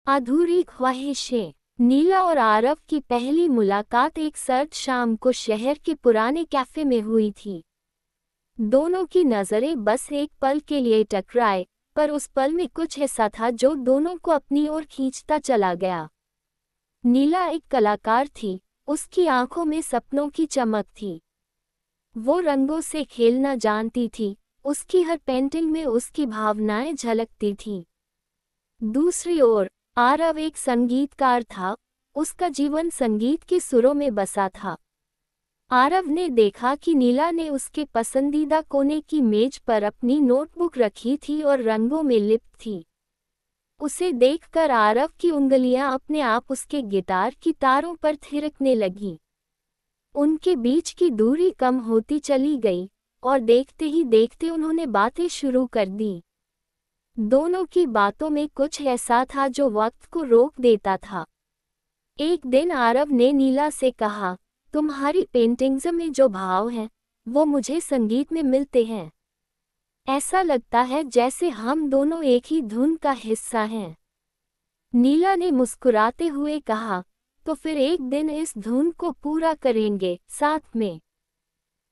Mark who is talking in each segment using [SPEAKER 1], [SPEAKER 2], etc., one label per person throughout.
[SPEAKER 1] अधूरी ख्वाहिशें। नीला और आरव की पहली मुलाकात एक सर्द शाम को शहर के पुराने कैफे में हुई थी। दोनों की नज़रें बस एक पल के लिए टकराए, पर उस पल में कुछ ऐसा था जो दोनों को अपनी ओर खींचता चला गया। नीला एक कलाकार थी, उसकी आंखों में सपनों की चमक थी। वो रंगों से खेलना जानती थी, उसकी हर पेंटिंग में उसकी भावनाएं झलकती थीं। दूसरी ओर आरव एक संगीतकार था, उसका जीवन संगीत के सुरों में बसा था। आरव ने देखा कि नीला ने उसके पसंदीदा कोने की मेज पर अपनी नोटबुक रखी थी और रंगों में लिप्त थी। उसे देखकर आरव की उंगलियां अपने आप उसके गिटार की तारों पर थिरकने लगीं। उनके बीच की दूरी कम होती चली गई, और देखते ही देखते उन्होंने बातें शुरू कर दी। दोनों की बातों में कुछ ऐसा था जो वक्त को रोक देता था। एक दिन आरव ने नीला से कहा, तुम्हारी पेंटिंग्स में जो भाव हैं, वो मुझे संगीत में मिलते हैं। ऐसा लगता है जैसे हम दोनों एक ही धुन का हिस्सा हैं। नीला ने मुस्कुराते हुए कहा, तो फिर एक दिन इस धुन को पूरा करेंगे, साथ में।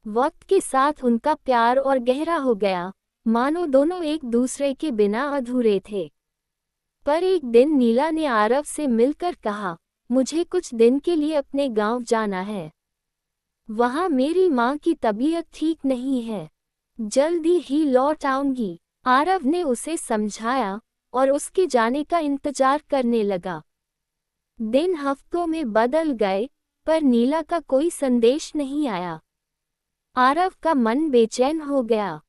[SPEAKER 1] वक्त के साथ उनका प्यार और गहरा हो गया, मानो दोनों एक दूसरे के बिना अधूरे थे। पर एक दिन नीला ने आरव से मिलकर कहा, मुझे कुछ दिन के लिए अपने गांव जाना है। वहां मेरी माँ की तबीयत ठीक नहीं है। जल्दी ही लौट आऊंगी। आरव ने उसे समझाया और उसके जाने का इंतजार करने लगा। दिन हफ्तों में बदल गए, पर नीला का कोई संदेश नहीं आया। आरव का मन बेचैन हो गया।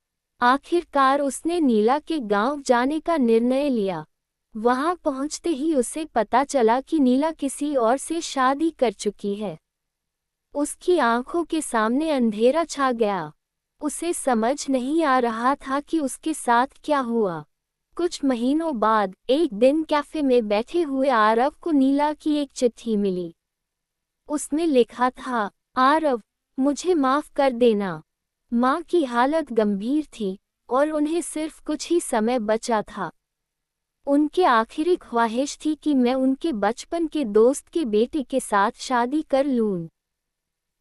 [SPEAKER 1] आखिरकार उसने नीला के गांव जाने का निर्णय लिया। वहां पहुंचते ही उसे पता चला कि नीला किसी और से शादी कर चुकी है। उसकी आंखों के सामने अंधेरा छा गया। उसे समझ नहीं आ रहा था कि उसके साथ क्या हुआ। कुछ महीनों बाद एक दिन कैफे में बैठे हुए आरव को नीला की एक चिट्ठी मिली। उसमें लिखा था, आरव, मुझे माफ कर देना। माँ की हालत गंभीर थी और उन्हें सिर्फ कुछ ही समय बचा था। उनकी आखिरी ख्वाहिश थी कि मैं उनके बचपन के दोस्त के बेटे के साथ शादी कर लूं।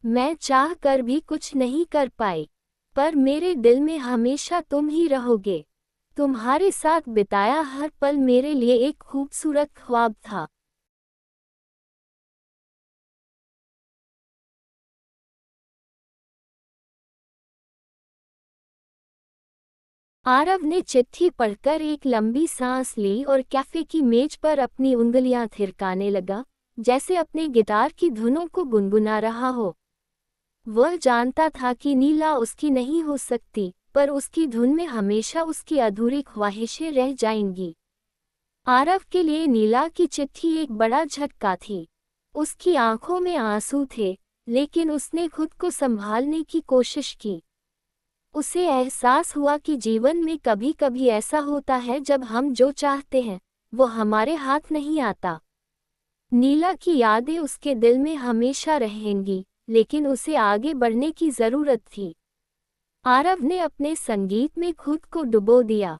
[SPEAKER 1] मैं चाह कर भी कुछ नहीं कर पाई, पर मेरे दिल में हमेशा तुम ही रहोगे। तुम्हारे साथ बिताया हर पल मेरे लिए एक खूबसूरत ख्वाब था। आरव ने चिट्ठी पढ़कर एक लंबी सांस ली और कैफे की मेज पर अपनी उंगलियां थिरकाने लगा, जैसे अपने गिटार की धुनों को गुनगुना रहा हो। वह जानता था कि नीला उसकी नहीं हो सकती, पर उसकी धुन में हमेशा उसकी अधूरी ख्वाहिशें रह जाएंगी। आरव के लिए नीला की चिट्ठी एक बड़ा झटका थी। उसकी आंखों में आंसू थे, लेकिन उसने खुद को संभालने की कोशिश की। उसे एहसास हुआ कि जीवन में कभी कभी ऐसा होता है जब हम जो चाहते हैं, वो हमारे हाथ नहीं आता। नीला की यादें उसके दिल में हमेशा रहेंगी, लेकिन उसे आगे बढ़ने की ज़रूरत थी। आरव ने अपने संगीत में खुद को डुबो दिया।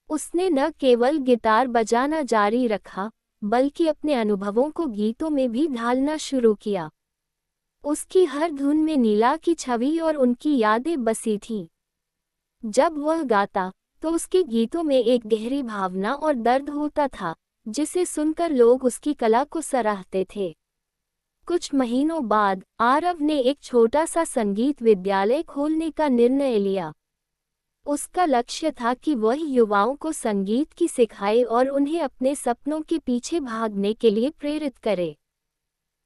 [SPEAKER 1] उसने न केवल गिटार बजाना जारी रखा, बल्कि अपने अनुभवों को गीतों में भी ढालना शुरू किया। उसकी हर धुन में नीला की छवि और उनकी यादें बसी थीं। जब वह गाता, तो उसके गीतों में एक गहरी भावना और दर्द होता था, जिसे सुनकर लोग उसकी कला को सराहते थे। कुछ महीनों बाद आरव ने एक छोटा सा संगीत विद्यालय खोलने का निर्णय लिया। उसका लक्ष्य था कि वह युवाओं को संगीत की सिखाए और उन्हें अपने सपनों के पीछे भागने के लिए प्रेरित करे।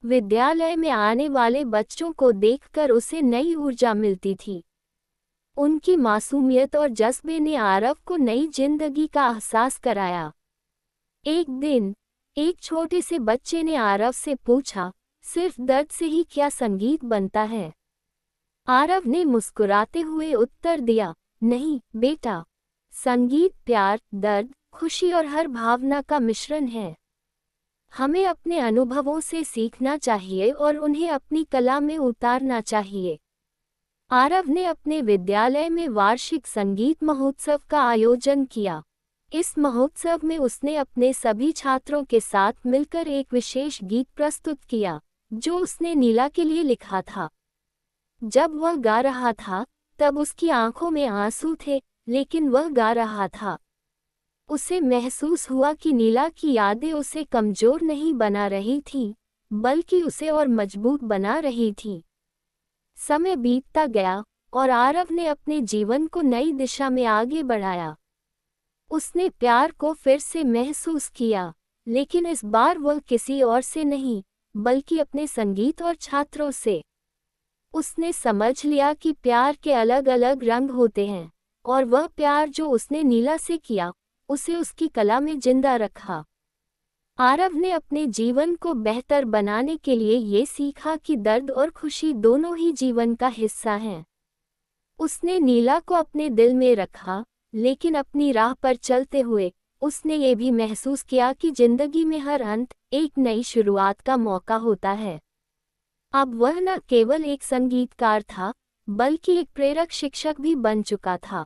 [SPEAKER 1] विद्यालय में आने वाले बच्चों को देखकर उसे नई ऊर्जा मिलती थी। उनकी मासूमियत और जज्बे ने आरव को नई जिंदगी का एहसास कराया। एक दिन एक छोटे से बच्चे ने आरव से पूछा, सिर्फ दर्द से ही क्या संगीत बनता है? आरव ने मुस्कुराते हुए उत्तर दिया, नहीं बेटा, संगीत प्यार, दर्द, खुशी और हर भावना का मिश्रण है। हमें अपने अनुभवों से सीखना चाहिए और उन्हें अपनी कला में उतारना चाहिए। आरव ने अपने विद्यालय में वार्षिक संगीत महोत्सव का आयोजन किया। इस महोत्सव में उसने अपने सभी छात्रों के साथ मिलकर एक विशेष गीत प्रस्तुत किया, जो उसने नीला के लिए लिखा था। जब वह गा रहा था, तब उसकी आंखों में आंसू थे, लेकिन वह गा रहा था। उसे महसूस हुआ कि नीला की यादें उसे कमजोर नहीं बना रही थीं, बल्कि उसे और मजबूत बना रही थीं। समय बीतता गया और आरव ने अपने जीवन को नई दिशा में आगे बढ़ाया। उसने प्यार को फिर से महसूस किया, लेकिन इस बार वह किसी और से नहीं, बल्कि अपने संगीत और छात्रों से। उसने समझ लिया कि प्यार के अलग अलग रंग होते हैं, और वह प्यार जो उसने नीला से किया, उसे उसकी कला में जिंदा रखा। आरव ने अपने जीवन को बेहतर बनाने के लिए ये सीखा कि दर्द और खुशी दोनों ही जीवन का हिस्सा हैं। उसने नीला को अपने दिल में रखा, लेकिन अपनी राह पर चलते हुए उसने ये भी महसूस किया कि जिंदगी में हर अंत एक नई शुरुआत का मौका होता है। अब वह न केवल एक संगीतकार था, बल्कि एक प्रेरक शिक्षक भी बन चुका था।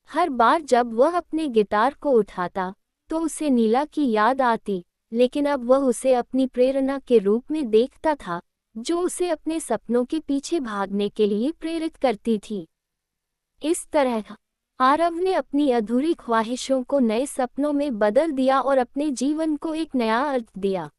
[SPEAKER 1] हर बार जब वह अपने गिटार को उठाता, तो उसे नीला की याद आती, लेकिन अब वह उसे अपनी प्रेरणा के रूप में देखता था, जो उसे अपने सपनों के पीछे भागने के लिए प्रेरित करती थी। इस तरह आरव ने अपनी अधूरी ख्वाहिशों को नए सपनों में बदल दिया और अपने जीवन को एक नया अर्थ दिया।